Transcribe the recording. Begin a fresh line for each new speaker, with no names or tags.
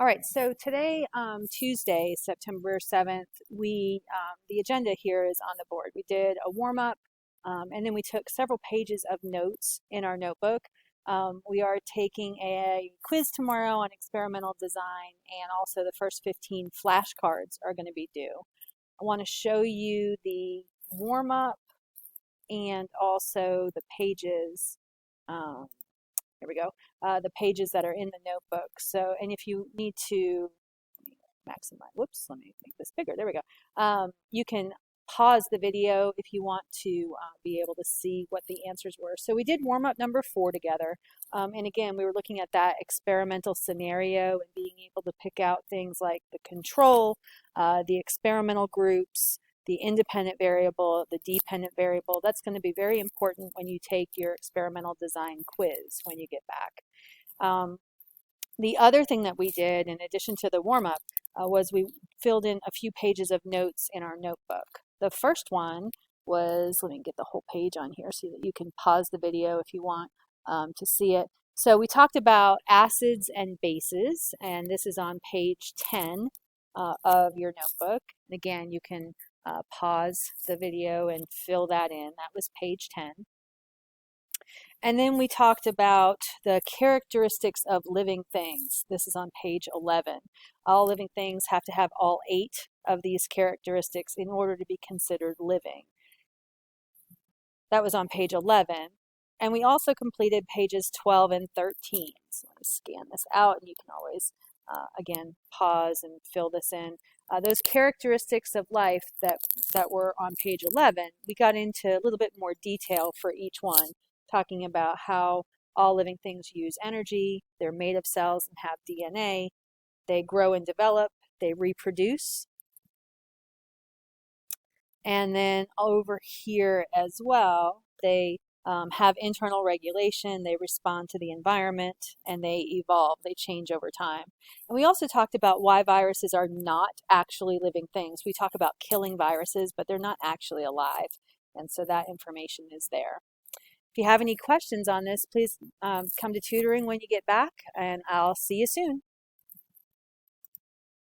All right, so today, Tuesday, September 7th, the agenda here is on the board. We did a warm up, and then we took several pages of notes in our notebook. We are taking a quiz tomorrow on experimental design, and also the first 15 flashcards are going to be due. I want to show you the warm up and also the pages. Um, Here we go. The pages that are in the notebook. So, and if you need to maximize, whoops, let me make this bigger. There we go. You can pause the video if you want to be able to see what the answers were. So we did warm up number 4 together. And again, we were looking at that experimental scenario and being able to pick out things like the control, the experimental groups, the independent variable, the dependent variable. That's going to be very important when you take your experimental design quiz when you get back. The other thing that we did, in addition to the warm-up, was we filled in a few pages of notes in our notebook. The first one was, let me get the whole page on here so that you can pause the video if you want to see it. So we talked about acids and bases, and this is on page 10 of your notebook. And again, you can pause the video and fill that in. That was page 10. And then we talked about the characteristics of living things. This is on page 11. All living things have to have all 8 of these characteristics in order to be considered living. That was on page 11. And we also completed pages 12 and 13. So let me scan this out, and you can always, again, pause and fill this in. Those characteristics of life that were on page 11, we got into a little bit more detail for each one, talking about how all living things use energy, they're made of cells and have DNA, they grow and develop, they reproduce. And then over here as well, they have internal regulation, they respond to the environment, and they evolve, they change over time. And we also talked about why viruses are not actually living things. We talk about killing viruses, but they're not actually alive. And so that information is there. If you have any questions on this, please come to tutoring when you get back, and I'll see you soon.